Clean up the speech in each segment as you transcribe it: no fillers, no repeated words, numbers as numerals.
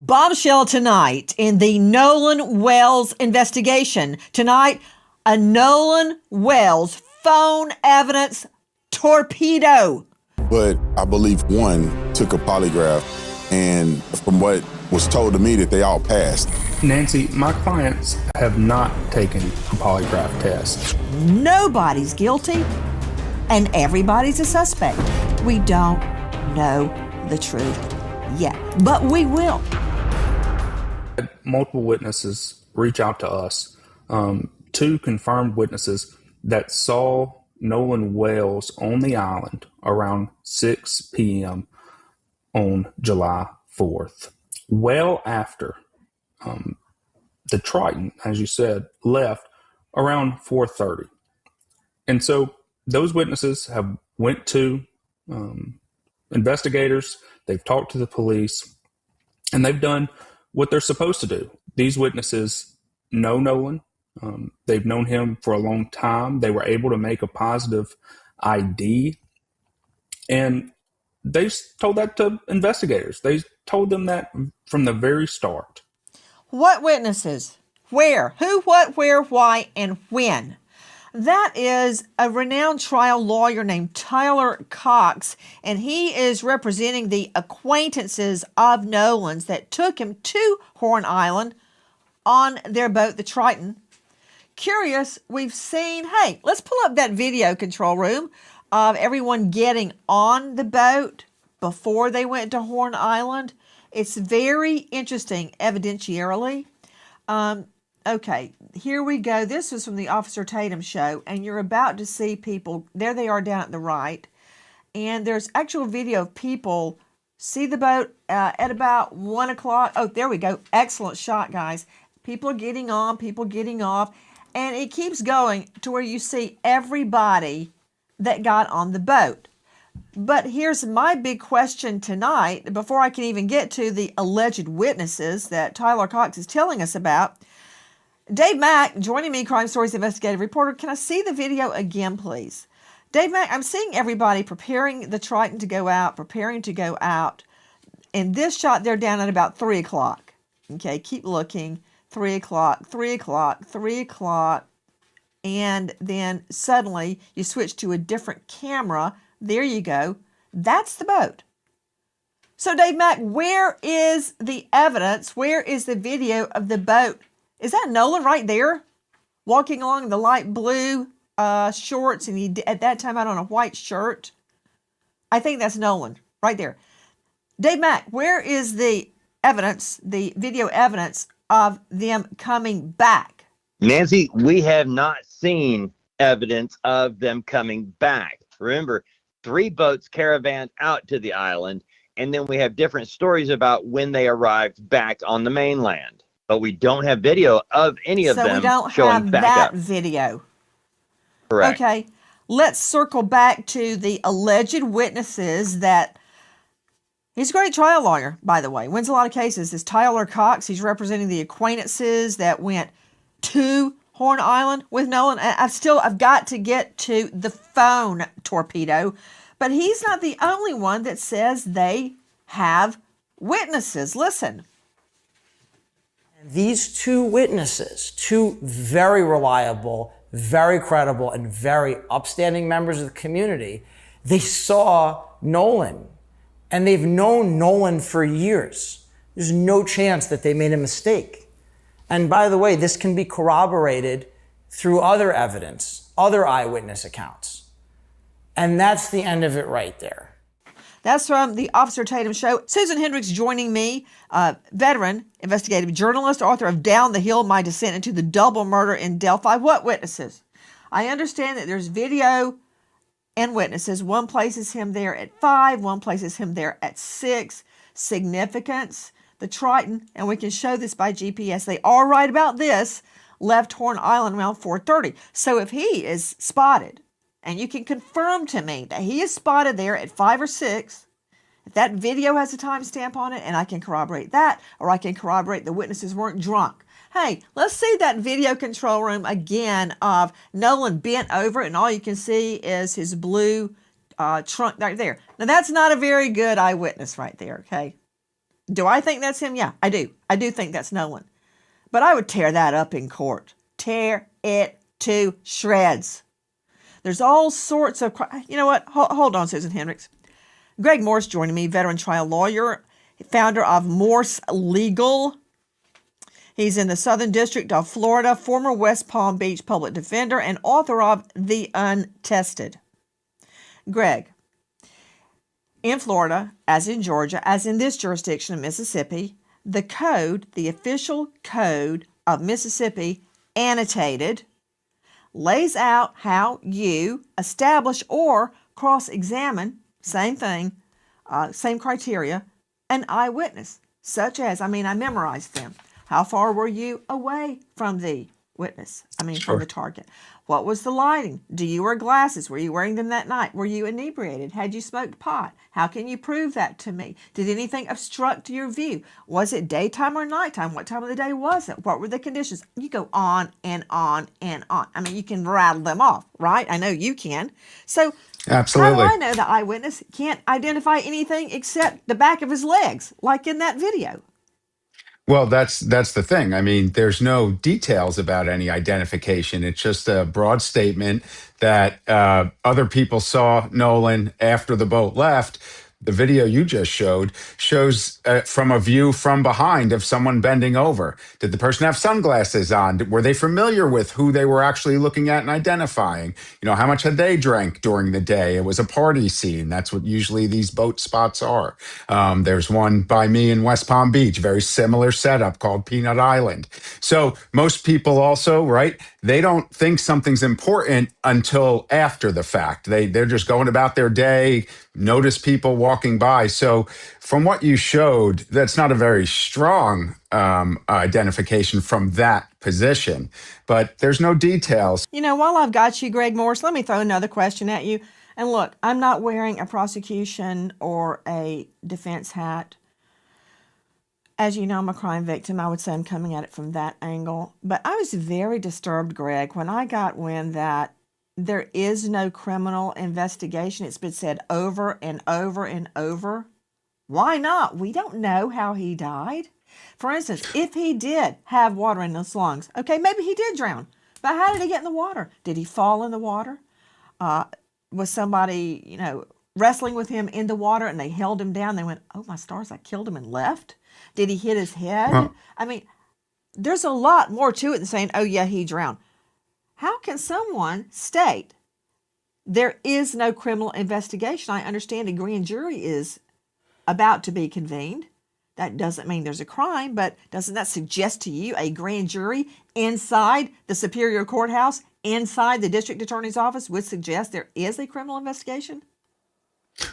Bombshell tonight in the Nolan Wells investigation. Tonight, a Nolan Wells phone evidence torpedo. But I believe one took a polygraph, and from what was told to me that they all passed. Nancy, my clients have not taken a polygraph test. Nobody's guilty and everybody's a suspect. We don't know the truth yet, but we will. Multiple witnesses reach out to us, two confirmed witnesses that saw Nolan Wells on the island around 6 p.m. on July 4th, well after the Triton, as you said, left around 4:30. And so those witnesses have went to investigators, they've talked to the police, and they've done what they're supposed to do. These witnesses know Nolan. They've known him for a long time. They were able to make a positive ID. And they told that to investigators. They told them that from the very start. What witnesses? Where? Who, what, where, why, and when? That is a renowned trial lawyer named Tyler Cox, and he is representing the acquaintances of Nolan's that took him to Horn Island on their boat, the Triton. Curious, we've seen, hey, let's pull up that video, control room, of everyone getting on the boat before they went to Horn Island. It's very interesting, evidentiarily. Okay, here we go. This was from the Officer Tatum show, and you're about to see people. There they are down at the right. And there's actual video of people see the boat at about 1 o'clock. Oh, there we go. Excellent shot, guys. People are getting on, people getting off. And it keeps going to where you see everybody that got on the boat. But here's my big question tonight, before I can even get to the alleged witnesses that Tyler Cox is telling us about. Dave Mack, joining me, Crime Stories investigative reporter. Can I see the video again, please? Dave Mack, I'm seeing everybody preparing the Triton to go out, preparing to go out. In this shot, they're down at about 3 o'clock. Okay, keep looking. 3 o'clock, 3 o'clock, 3 o'clock. And then suddenly you switch to a different camera. There you go. That's the boat. So, Dave Mack, where is the evidence? Where is the video of the boat? Is that Nolan right there, walking along the light blue shorts, and he at that time had on a white shirt? I think that's Nolan right there. Dave Mack, where is the evidence, the video evidence of them coming back? Nancy, we have not seen evidence of them coming back. Remember, 3 boats caravanned out to the island, and then we have different stories about when they arrived back on the mainland. But we don't have video of any of them showing back up. So we don't have that video. Correct. Okay, let's circle back to the alleged witnesses that... He's a great trial lawyer, by the way. Wins a lot of cases. This Tyler Cox, he's representing the acquaintances that went to Horn Island with Nolan. I've got to get to the phone torpedo, but he's not the only one that says they have witnesses. Listen. These 2 witnesses, 2 very reliable, very credible, and very upstanding members of the community, they saw Nolan, and they've known Nolan for years. There's no chance that they made a mistake. And by the way, this can be corroborated through other evidence, other eyewitness accounts. And that's the end of it right there. That's from the Officer Tatum show. Susan Hendricks joining me, veteran, investigative journalist, author of Down the Hill, My Descent into the Double Murder in Delphi. What witnesses? I understand that there's video and witnesses. One places him there at 5, one places him there at 6. Significance, the Triton, and we can show this by GPS. They are right about this, left Horn Island around 4:30. So if he is spotted, and you can confirm to me that he is spotted there at 5 or 6, if that video has a timestamp on it, and I can corroborate that, or I can corroborate the witnesses weren't drunk. Hey, let's see that video, control room again, of Nolan bent over, and all you can see is his blue trunk right there. Now, that's not a very good eyewitness right there, okay? Do I think that's him? Yeah, I do. I do think that's Nolan. But I would tear that up in court. Tear it to shreds. There's all sorts of... You know what? Hold on, Susan Hendricks. Greg Morse joining me, veteran trial lawyer, founder of Morse Legal. He's in the Southern District of Florida, former West Palm Beach public defender, and author of The Untested. Greg, in Florida, as in Georgia, as in this jurisdiction of Mississippi, the code, the official code of Mississippi, annotated, lays out how you establish or cross-examine, same thing, same criteria, an eyewitness, such as, I memorized them. How far were you away from the witness? From the target. What was the lighting? Do you wear glasses? Were you wearing them that night? Were you inebriated? Had you smoked pot? How can you prove that to me? Did anything obstruct your view? Was it daytime or nighttime? What time of the day was it? What were the conditions? You go on and on and on. You can rattle them off, right? I know you can. So absolutely. How do I know the eyewitness can't identify anything except the back of his legs, like in that video? Well, that's the thing. There's no details about any identification. It's just a broad statement that other people saw Nolan after the boat left. The video you just showed shows from a view from behind of someone bending over. Did the person have sunglasses on? Were they familiar with who they were actually looking at and identifying? How much had they drank during the day? It was a party scene. That's what usually these boat spots are. There's one by me in West Palm Beach, very similar setup called Peanut Island. So most people also, right, they don't think something's important until after the fact. They're just going about their day, notice people walking by. So from what you showed, that's not a very strong identification from that position, but there's no details. While I've got you, Greg Morse, let me throw another question at you. And look, I'm not wearing a prosecution or a defense hat. As you know, I'm a crime victim. I would say I'm coming at it from that angle. But I was very disturbed, Greg, when I got wind that there is no criminal investigation. It's been said over and over and over. Why not? We don't know how he died. For instance, if he did have water in his lungs, okay, maybe he did drown. But how did he get in the water? Did he fall in the water? Was somebody, wrestling with him in the water and they held him down? They went, oh, my stars, I killed him and left. Did he hit his head? Huh. There's a lot more to it than saying, oh, yeah, he drowned. How can someone state there is no criminal investigation? I understand a grand jury is about to be convened. That doesn't mean there's a crime, but doesn't that suggest to you a grand jury inside the Superior Courthouse, inside the district attorney's office, would suggest there is a criminal investigation?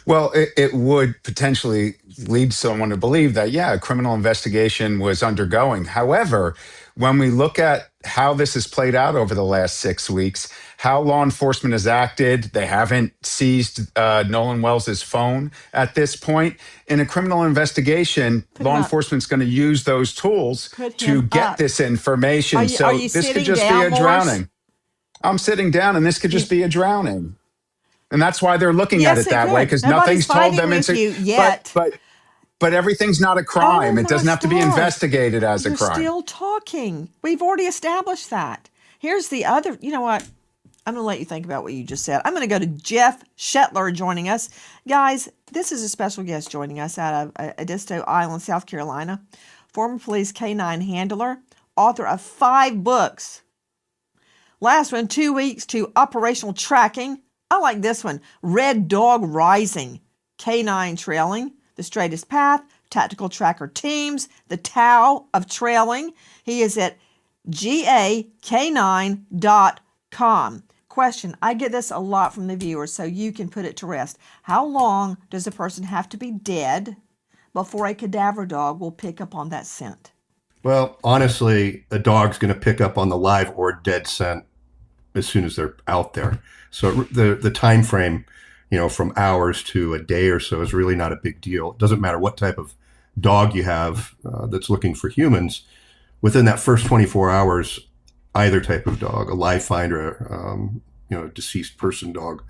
Well, it would potentially lead someone to believe that, yeah, a criminal investigation was undergoing. However, when we look at how this has played out over the last 6 weeks, how law enforcement has acted, they haven't seized Nolan Wells' phone at this point. In a criminal investigation, law enforcement's going to use those tools to get this information. Are you this could sitting just down, be a Morse? drowning. I'm sitting down, and this could just be a drowning. And that's why they're looking at it that way, because nothing's told them it's yet. But everything,'s not a crime. It doesn't have to be investigated as a crime. You're still talking. We've already established that. Here's the other, you know what? I'm going to let you think about what you just said. I'm going to go to Jeff Shetler joining us. Guys, this is a special guest joining us out of Edisto Island, South Carolina. Former police canine handler, author of 5 books. Last one, 2 weeks to operational tracking. I like this one, Red Dog Rising, Canine Trailing, The Straightest Path, Tactical Tracker Teams, The Tao of Trailing. He is at GAK9.com. Question, I get this a lot from the viewers, so you can put it to rest. How long does a person have to be dead before a cadaver dog will pick up on that scent? Well, honestly, a dog's going to pick up on the live or dead scent as soon as they're out there. So the time frame, from hours to a day or so is really not a big deal. It doesn't matter what type of dog you have that's looking for humans. Within that first 24 hours, either type of dog, a live finder, a deceased person dog,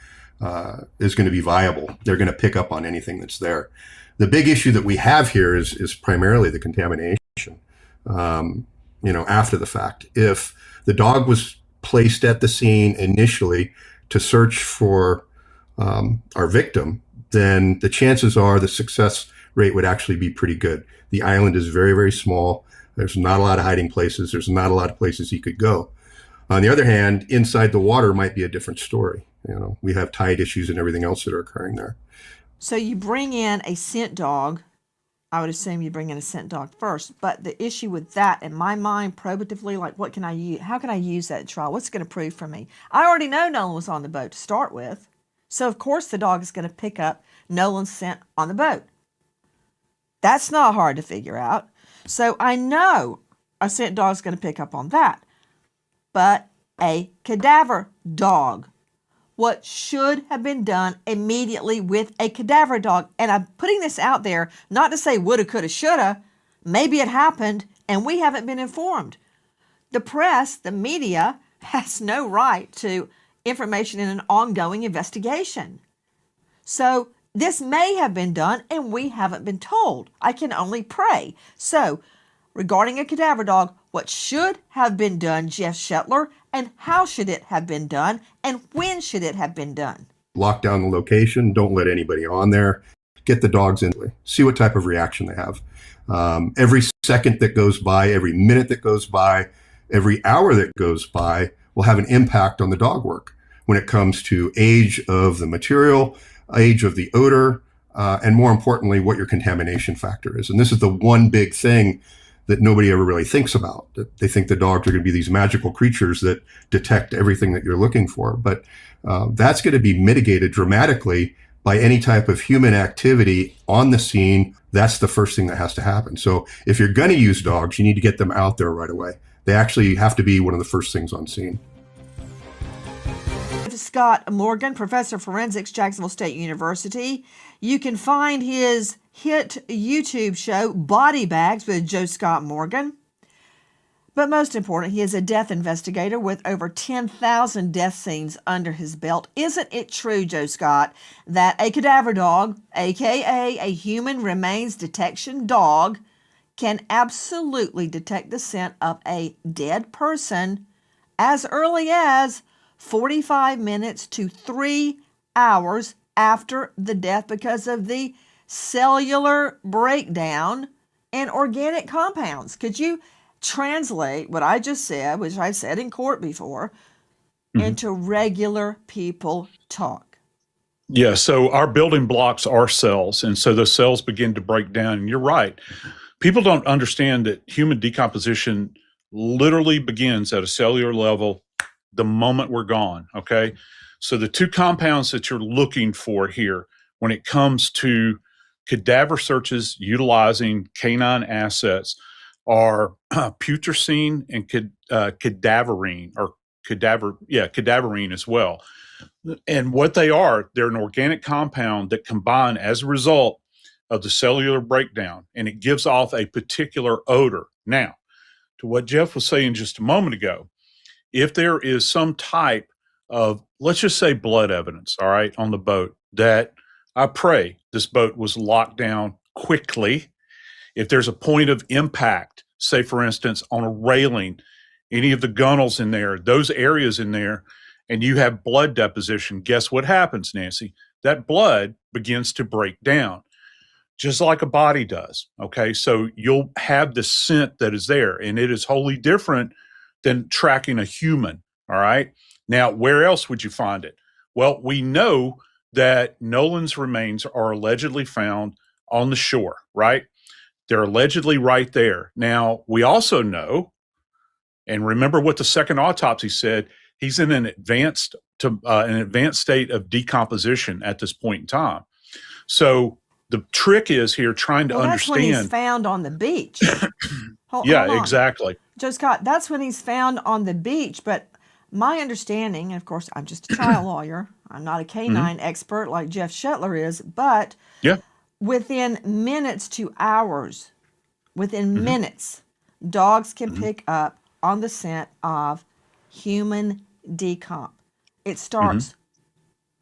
is going to be viable. They're going to pick up on anything that's there. The big issue that we have here is primarily the contamination, after the fact. If the dog was placed at the scene initially to search for our victim, then the chances are the success rate would actually be pretty good. The island is very, very small. There's not a lot of hiding places. There's not a lot of places he could go. On the other hand, inside the water might be a different story. We have tide issues and everything else that are occurring there. So you bring in a scent dog. I would assume you bring in a scent dog first. But the issue with that, in my mind, probatively, like what can I use? How can I use that in trial? What's it going to prove for me? I already know Nolan was on the boat to start with. So, of course, the dog is going to pick up Nolan's scent on the boat. That's not hard to figure out. So I know a scent dog is going to pick up on that. But a cadaver dog. What should have been done immediately with a cadaver dog? And I'm putting this out there not to say woulda, coulda, shoulda. Maybe it happened and we haven't been informed. The press, the media, has no right to information in an ongoing investigation. So this may have been done and we haven't been told. I can only pray. So regarding a cadaver dog, what should have been done, Jeff Shetler, and how should it have been done, and when should it have been done? Lock down the location. Don't let anybody on there. Get the dogs in. See what type of reaction they have. Every second that goes by, every minute that goes by, every hour that goes by will have an impact on the dog work when it comes to age of the material, age of the odor, and more importantly, what your contamination factor is. And this is the one big thing that nobody ever really thinks about. That they think the dogs are going to be these magical creatures that detect everything that you're looking for. But that's going to be mitigated dramatically by any type of human activity on the scene. That's the first thing that has to happen. So if you're going to use dogs, you need to get them out there right away. They actually have to be one of the first things on scene. Scott Morgan, professor of forensics, Jacksonville State University. You can find his hit YouTube show, Body Bags with Joe Scott Morgan. But most important, he is a death investigator with over 10,000 death scenes under his belt. Isn't it true, Joe Scott, that a cadaver dog, aka a human remains detection dog, can absolutely detect the scent of a dead person as early as 45 minutes to 3 hours after the death because of the cellular breakdown in organic compounds? Could you translate what I just said, which I've said in court before, into regular people talk? Yeah, so our building blocks are cells, and so those cells begin to break down. And you're right. People don't understand that human decomposition literally begins at a cellular level the moment we're gone, okay? So the two compounds that you're looking for here when it comes to cadaver searches utilizing canine assets are putrescine and cadaverine, or cadaverine as well. And what they are, they're an organic compound that combine as a result of the cellular breakdown, and it gives off a particular odor. Now, to what Jeff was saying just a moment ago, if there is some type of, let's just say, blood evidence, all right, on the boat, that I pray this boat was locked down quickly. If there's a point of impact, say, for instance, on a railing, any of the gunnels in there, those areas in there, and you have blood deposition, guess what happens, Nancy? That blood begins to break down, just like a body does, okay? So you'll have the scent that is there, and it is wholly different than tracking a human, all right? Now, where else would you find it? Well, we know that Nolan's remains are allegedly found on the shore, right? They're allegedly right there. Now, we also know, and remember what the second autopsy said, he's in an advanced state of decomposition at this point in time. So the trick is here trying to understand. That's when he's found on the beach. Hold on. Exactly. Joe Scott, that's when he's found on the beach. But my understanding, and of course, I'm just a trial lawyer. I'm not a canine expert like Jeff Shetler is, but within minutes to hours, minutes, dogs can pick up on the scent of human decomp. It starts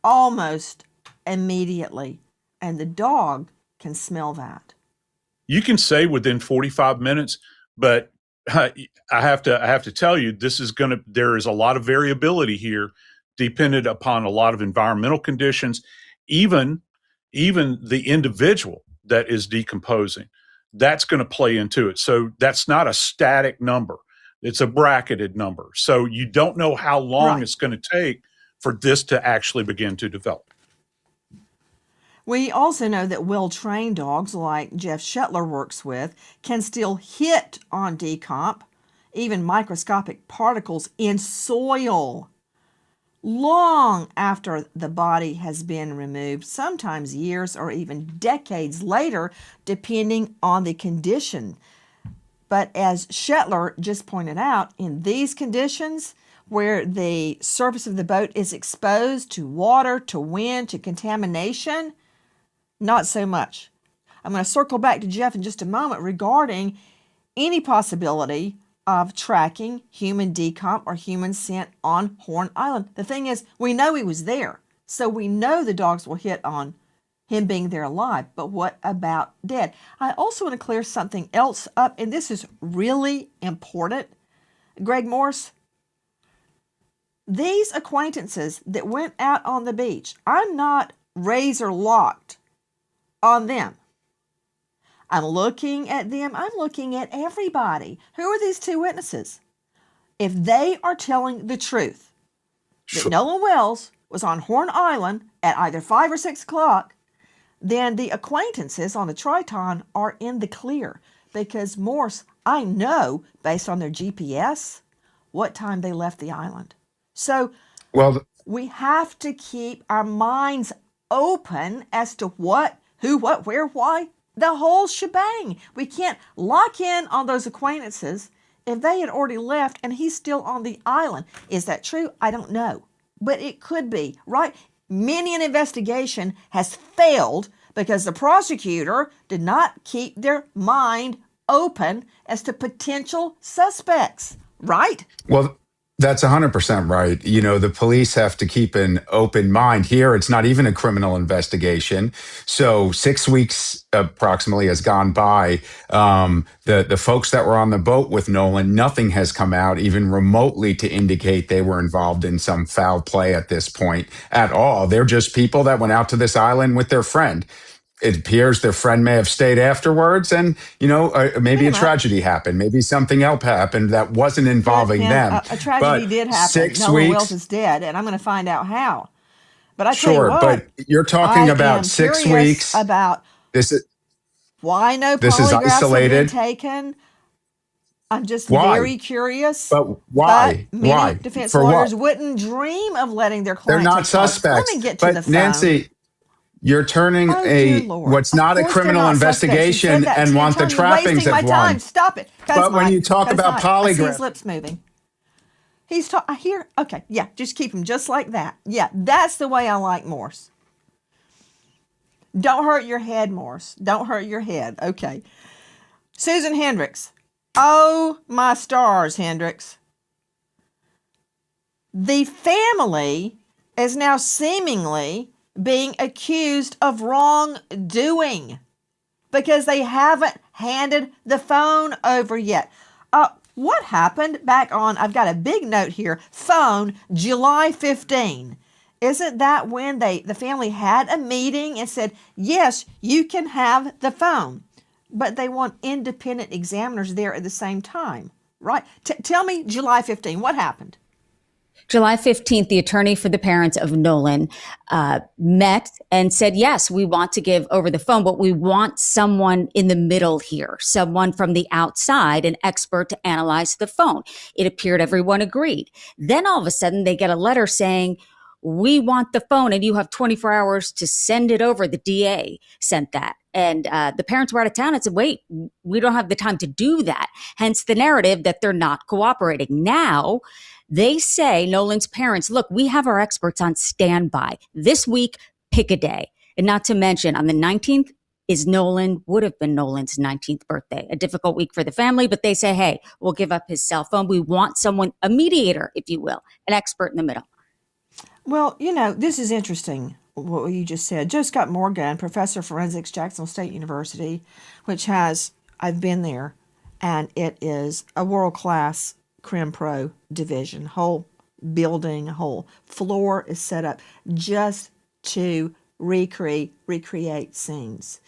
almost immediately, and the dog can smell that. You can say within 45 minutes, but I have to tell you, there is a lot of variability here, dependent upon a lot of environmental conditions, even the individual that is decomposing. That's going to play into it. So that's not a static number. It's a bracketed number. So you don't know how long it's going to take for this to actually begin to develop. We also know that well-trained dogs, like Jeff Shetler works with, can still hit on decomp, even microscopic particles in soil, long after the body has been removed, sometimes years or even decades later, depending on the condition. But as Shetler just pointed out, in these conditions, where the surface of the boat is exposed to water, to wind, to contamination, not so much. I'm going to circle back to Jeff in just a moment regarding any possibility of tracking human decomp or human scent on Horn Island. The thing is, we know he was there, so we know the dogs will hit on him being there alive, but what about dead? I also want to clear something else up, and this is really important. Greg Morse, these acquaintances that went out on the beach, I'm not razor locked on them. I'm looking at them. I'm looking at everybody. Who are these two witnesses? If they are telling the truth, that Nolan Wells was on Horn Island at either 5 or 6 o'clock, then the acquaintances on the Triton are in the clear. Because Morse, I know, based on their GPS, what time they left the island. So we have to keep our minds open as to what, who, what, where, why, the whole shebang. We can't lock in on those acquaintances if they had already left and he's still on the island. Is that true? I don't know. But it could be, right? Many an investigation has failed because the prosecutor did not keep their mind open as to potential suspects, right? Well, that's 100% right. You know, the police have to keep an open mind here. It's not even a criminal investigation. So 6 weeks approximately has gone by. The folks that were on the boat with Nolan, nothing has come out even remotely to indicate they were involved in some foul play at this point at all. They're just people that went out to this island with their friend. It appears their friend may have stayed afterwards and, you know, maybe a tragedy happened. Maybe something else happened that wasn't involving them. A tragedy did happen. 6 Nolan weeks. Wells is dead, and I'm going to find out how. But I tell Sure, you what, but you're talking I about am 6 curious weeks. about This why no is polygraphs have been isolated. taken. I'm just Why? very curious. But why? But many Why? defense For lawyers what? wouldn't dream of letting their They're client not take part. suspects. Let me get to But the phone. Nancy, you're turning Oh, dear Lord. what's not a Of course they're criminal not suspects. You investigation said that, and Tim. want the Tony, you're trappings wasting of my time. one. Stop it. But when you talk about I see his polygraph, lips moving. I hear. Okay, yeah, just keep him just like that. Yeah, that's the way I like Morse. Don't hurt your head, Morse. Don't hurt your head. Okay. Susan Hendricks. Oh, my stars, Hendricks. The family is now seemingly being accused of wrongdoing because they haven't handed the phone over yet. What happened back on, I've got a big note here, phone July 15. Isn't that when the family had a meeting and said, yes, you can have the phone, but they want independent examiners there at the same time, right? Tell me July 15, what happened? July 15th, the attorney for the parents of Nolan met and said, yes, we want to give over the phone, but we want someone in the middle here, someone from the outside, an expert to analyze the phone. It appeared everyone agreed. Then all of a sudden they get a letter saying, we want the phone and you have 24 hours to send it over. The DA sent that. And the parents were out of town and said, wait, we don't have the time to do that. Hence the narrative that they're not cooperating. Now, they say, Nolan's parents, look, we have our experts on standby. This week, pick a day. And not to mention, on the 19th would have been Nolan's 19th birthday. A difficult week for the family, but they say, hey, we'll give up his cell phone. We want someone, a mediator, if you will, an expert in the middle. Well, you know, this is interesting. what you just said. Joe Scott Morgan, professor of forensics, Jacksonville State University, which has, I've been there, and it is a world-class Crim Pro division. Whole building, whole floor is set up just to recreate scenes.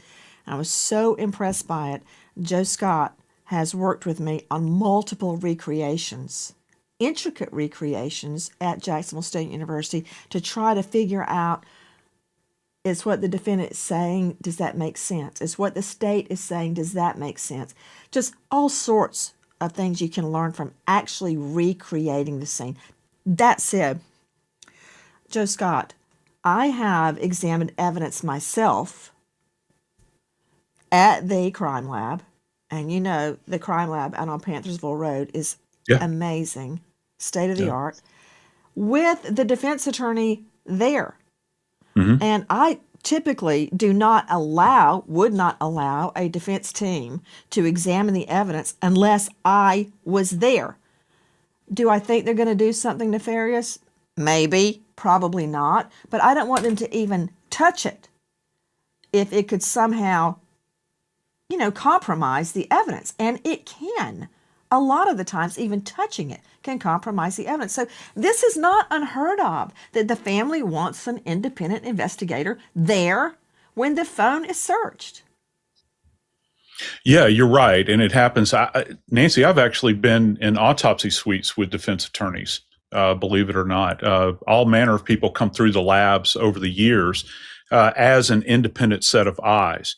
I was so impressed by it. Joe Scott has worked with me on multiple recreations, intricate recreations at Jacksonville State University to try to figure out, is what the defendant is saying, does that make sense? Is what the state is saying, does that make sense? Just all sorts of things you can learn from actually recreating the scene. That said, Joe Scott, I have examined evidence myself at the crime lab, and you know the crime lab out on Panthersville Road is amazing, state of the art, with the defense attorney there. And I typically would not allow a defense team to examine the evidence unless I was there. Do I think they're going to do something nefarious? Maybe, probably not. But I don't want them to even touch it if it could somehow, compromise the evidence. And it can. A lot of the times, even touching it can compromise the evidence. So this is not unheard of, that the family wants an independent investigator there when the phone is searched. Yeah, you're right. And it happens. Nancy, I've actually been in autopsy suites with defense attorneys, believe it or not. All manner of people come through the labs over the years as an independent set of eyes.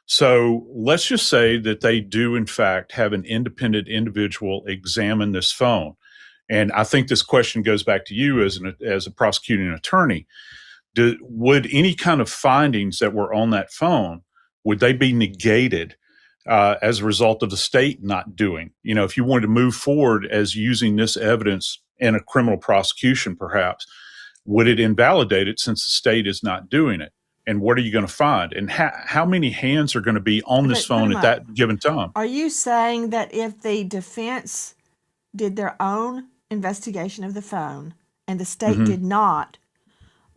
So let's just say that they do, in fact, have an independent individual examine this phone. And I think this question goes back to you as a prosecuting attorney. Would any kind of findings that were on that phone, would they be negated as a result of the state not doing? If you wanted to move forward as using this evidence in a criminal prosecution, perhaps, would it invalidate it since the state is not doing it? And what are you going to find? And how many hands are going to be on this phone at that given time? Are you saying that if the defense did their own investigation of the phone and the state did not,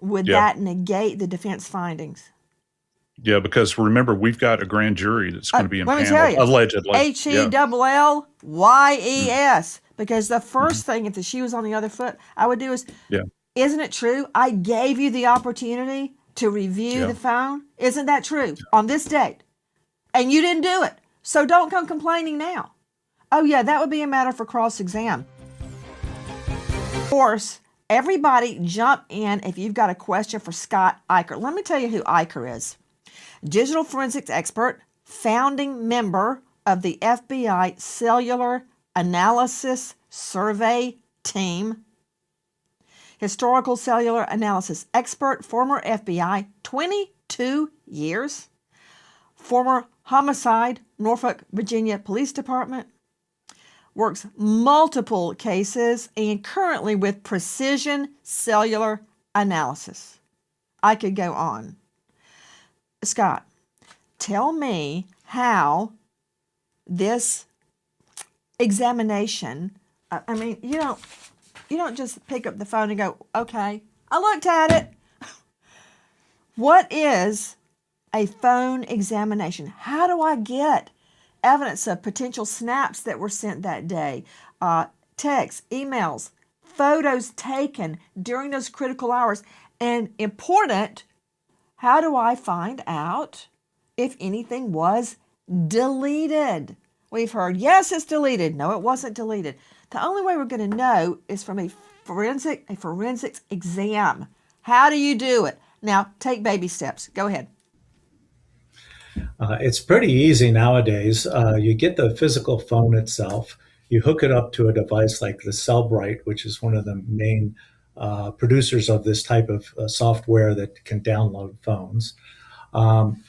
would that negate the defense findings? Yeah, because remember, we've got a grand jury that's going to be let me impaneled, tell you, allegedly. HELLYES. Because the first thing, if the shoe was on the other foot, I would do is, isn't it true? I gave you the opportunity to review the phone. Isn't that true? On this date. And you didn't do it. So don't come complaining now. Oh yeah, that would be a matter for cross-exam. Of course, everybody jump in if you've got a question for Scott Eicher. Let me tell you who Eicher is. Digital forensics expert, founding member of the FBI Cellular Analysis Survey Team, historical cellular analysis expert, former FBI, 22 years, former homicide, Norfolk, Virginia Police Department, works multiple cases, and currently with precision cellular analysis. I could go on. Scott, tell me how this examination, you don't just pick up the phone and go, okay, I looked at it. What is a phone examination? How do I get evidence of potential snaps that were sent that day, texts, emails, photos taken during those critical hours? And important, how do I find out if anything was deleted? We've heard, yes, it's deleted. No, it wasn't deleted. The only way we're going to know is from a forensics exam. How do you do it? Now, take baby steps. Go ahead. It's pretty easy nowadays. You get the physical phone itself. You hook it up to a device like the Cellbrite, which is one of the main producers of this type of software that can download phones.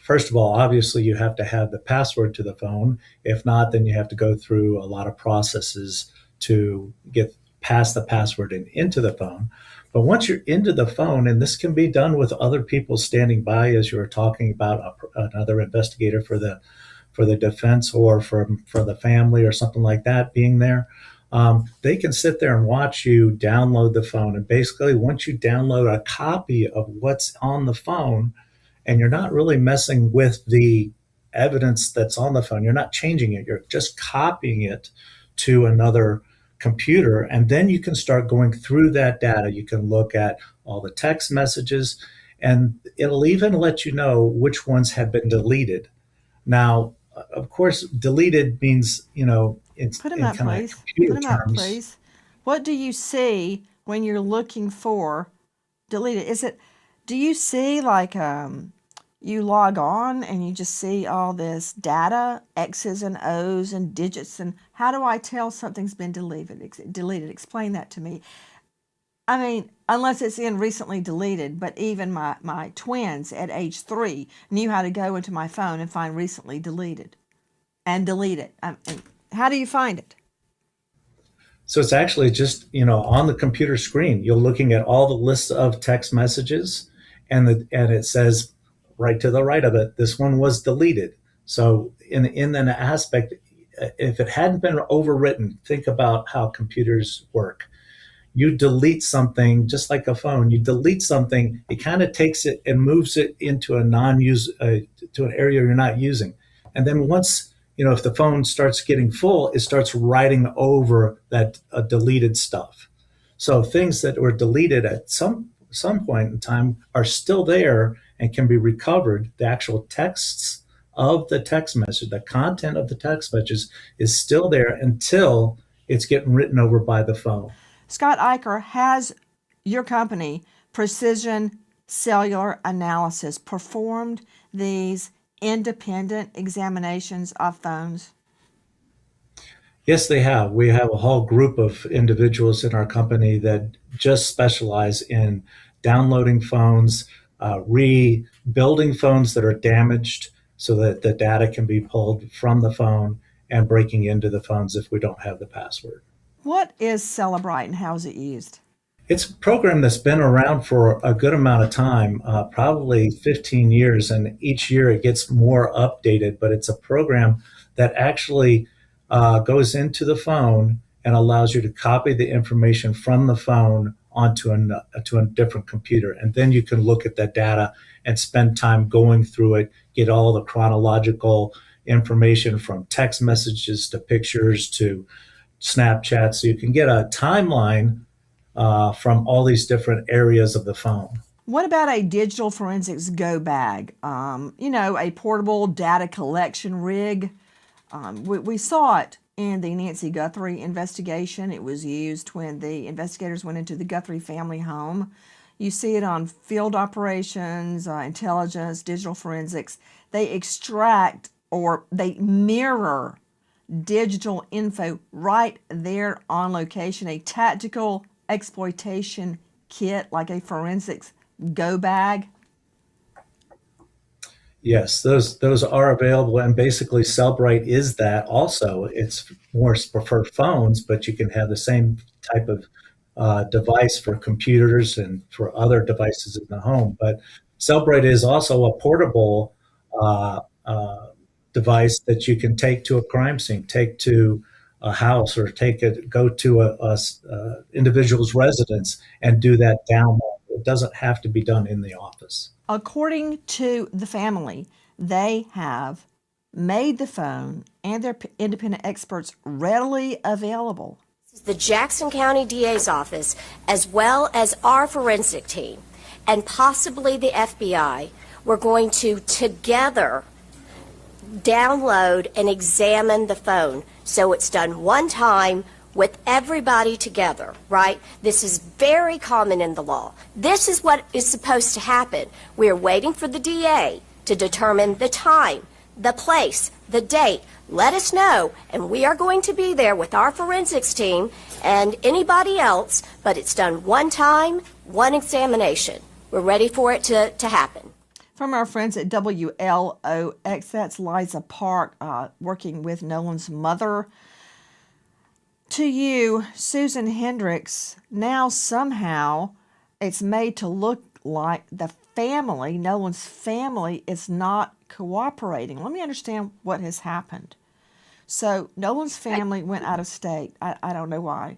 First of all, obviously, you have to have the password to the phone. If not, then you have to go through a lot of processes to get past the password and into the phone. But once you're into the phone, and this can be done with other people standing by, as you were talking about, another investigator for the defense or for the family or something like that being there, They can sit there and watch you download the phone. And basically, once you download a copy of what's on the phone, and you're not really messing with the evidence that's on the phone, you're not changing it, you're just copying it to another computer. And then you can start going through that data. You can look at all the text messages, and it'll even let you know which ones have been deleted. Now, of course, deleted means, it's Put them in up, kind of please. computer Put them up, terms. please. What do you see when you're looking for deleted? Do you see like you log on and you just see all this data, X's and O's and digits, and how do I tell something's been deleted? Explain that to me. I mean, unless it's in recently deleted, but even my twins at age 3 knew how to go into my phone and find recently deleted and delete it. And how do you find it? So it's actually just, on the computer screen, you're looking at all the lists of text messages, and it says right to the right of it, this one was deleted. So in an aspect, if it hadn't been overwritten, think about how computers work. You delete something just like a phone. You delete something, it kind of takes it and moves it into a non-use to an area you're not using. And then once, if the phone starts getting full, it starts writing over that deleted stuff. So things that were deleted at some point in time are still there and can be recovered. The actual texts of the text message, the content of the text messages is still there until it's getting written over by the phone. Scott Eicher, has your company, Precision Cellular Analysis, performed these independent examinations of phones? Yes, they have. We have a whole group of individuals in our company that just specialize in downloading phones, rebuilding phones that are damaged so that the data can be pulled from the phone, and breaking into the phones if we don't have the password. What is Cellebrite and how is it used? It's a program that's been around for a good amount of time, probably 15 years, and each year it gets more updated, but it's a program that actually goes into the phone and allows you to copy the information from the phone onto a different computer. And then you can look at that data and spend time going through it, get all the chronological information from text messages to pictures to Snapchat. So you can get a timeline from all these different areas of the phone. What about a digital forensics go bag? A portable data collection rig. We saw it in the Nancy Guthrie investigation. It was used when the investigators went into the Guthrie family home. You see it on field operations, intelligence, digital forensics. They extract or they mirror digital info right there on location, a tactical exploitation kit like a forensics go bag. Yes, those are available, and basically Cellbrite is that also. It's more for phones, but you can have the same type of device for computers and for other devices in the home. But Cellbrite is also a portable device that you can take to a crime scene, take to a house, or go to a individual's residence and do that download. It doesn't have to be done in the office. According to the family, they have made the phone and their independent experts readily available. The Jackson County DA's office, as well as our forensic team, and possibly the FBI, we're going to together download and examine the phone. So it's done one time with everybody together, right? This is very common in the law. This is what is supposed to happen. We're waiting for the DA to determine the time, the place, the date. Let us know, and we are going to be there with our forensics team and anybody else, but it's done one time, one examination. We're ready for it to happen. From our friends at WLOX, that's Liza Park, working with Nolan's mother. To you, Susan Hendricks, now somehow it's made to look like the family, Nolan's family, is not cooperating. Let me understand what has happened. So Nolan's family went out of state. I don't know why.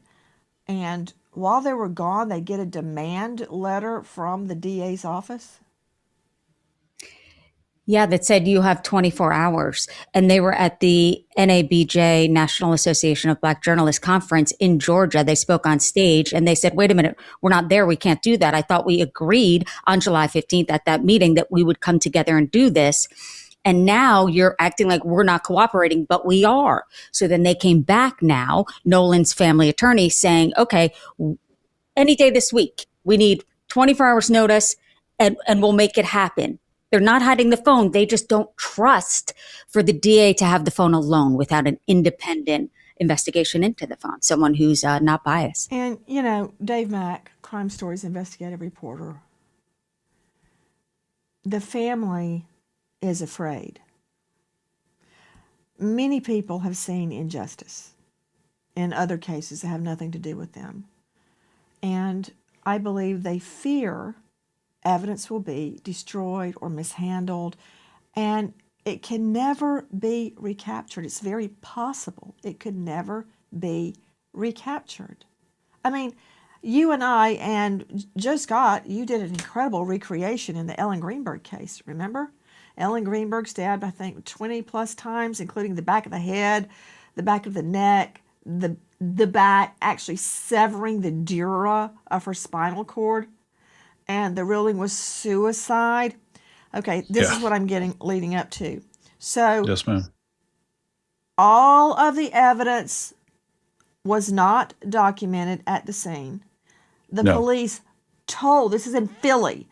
And while they were gone, they get a demand letter from the DA's office. Yeah, that said you have 24 hours. And they were at the NABJ, National Association of Black Journalists conference in Georgia. They spoke on stage and they said, wait a minute, we're not there. We can't do that. I thought we agreed on July 15th at that meeting that we would come together and do this. And now you're acting like we're not cooperating, but we are. So then they came back now, Nolan's family attorney saying, okay, any day this week, we need 24 hours notice and we'll make it happen. They're not hiding the phone. They just don't trust for the DA to have the phone alone without an independent investigation into the phone, someone who's not biased. And, you know, Dave Mack, Crime Stories investigative reporter, the family is afraid. Many people have seen injustice in other cases that have nothing to do with them. And I believe they fear evidence will be destroyed or mishandled, and it can never be recaptured. It's very possible it could never be recaptured. I mean, you and I and Joe Scott, you did an incredible recreation in the Ellen Greenberg case, remember? Ellen Greenberg stabbed, I think, 20 plus times, including the back of the head, the back of the neck, the back, actually severing the dura of her spinal cord. And the ruling was suicide. Okay, this is what I'm leading up to. So, yes, ma'am. All of the evidence was not documented at the scene. The police told, this is in Philly,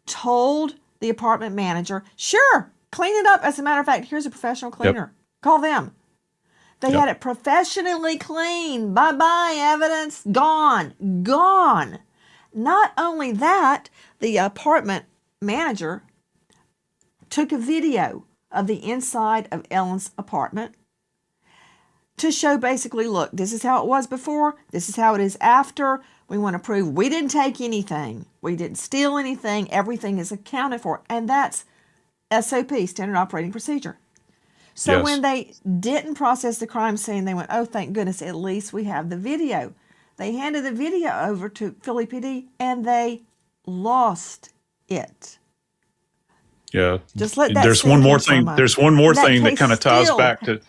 told the apartment manager, sure, clean it up. As a matter of fact, here's a professional cleaner. Call them. They had it professionally cleaned. Bye-bye, evidence. Gone. Not only that, the apartment manager took a video of the inside of Ellen's apartment to show basically, look, this is how it was before, this is how it is after. We want to prove we didn't take anything, we didn't steal anything, everything is accounted for. And that's SOP, Standard Operating Procedure. So when they didn't process the crime scene, they went, oh, thank goodness, at least we have the video. They handed the video over to Philly PD, and they lost it. Yeah. Just let that There's sink one more in for a thing. moment. There's one more That thing that case kind of ties still- back to.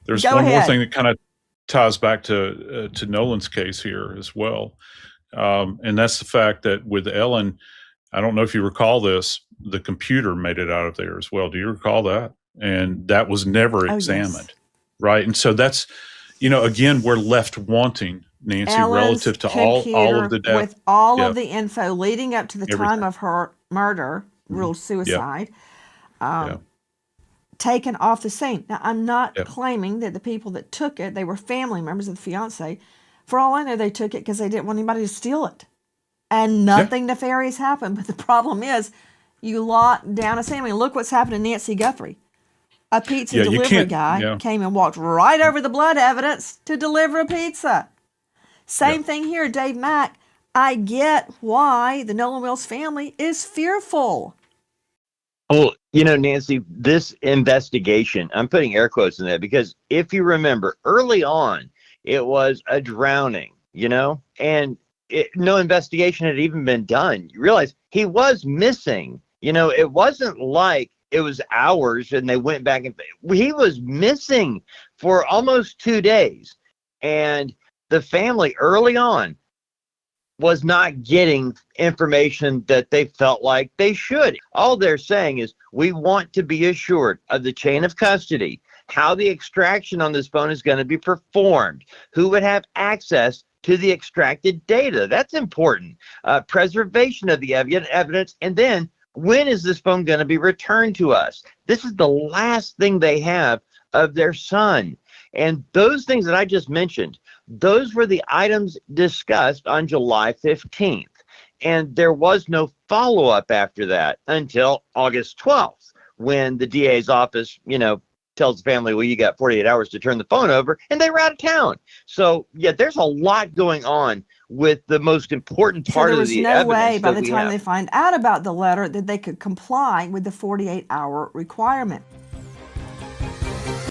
There's Go one more ahead. thing that kind of ties back to Nolan's case here as well, and that's the fact that with Ellen, I don't know if you recall this, the computer made it out of there as well. Do you recall that? And that was never examined, right? And so that's, you know, again, we're left wanting, Nancy, Ellen's relative to all of the data. with all of the info leading up to the Everything. time of her murder, ruled suicide, taken off the scene. Now, I'm not claiming that the people that took it, they were family members of the fiance. For all I know, they took it because they didn't want anybody to steal it. And nothing nefarious happened. But the problem is, you lock down a scene. I mean, look what's happened to Nancy Guthrie. A pizza delivery guy came and walked right over the blood evidence to deliver a pizza. Same thing here, Dave Mack. I get why the Nolan Wells family is fearful. Well, you know, Nancy, this investigation, I'm putting air quotes in that because if you remember early on, it was a drowning, you know, and no investigation had even been done. You realize he was missing. You know, it wasn't like it was hours and they went back and he was missing for almost 2 days. And the family early on was not getting information that they felt like they should. All they're saying is, we want to be assured of the chain of custody, how the extraction on this phone is going to be performed, who would have access to the extracted data. That's important. Preservation of the evidence, and then when is this phone going to be returned to us? This is the last thing they have of their son. And those things that I just mentioned, those were the items discussed on July 15th. And there was no follow-up after that until August 12th, when the DA's office, you know, tells the family, well, you got 48 hours to turn the phone over, and they were out of town. So, yeah, there's a lot going on with the most important part of the evidence. There was no way by that the we time have. they find out about the letter that they could comply with the 48-hour requirement.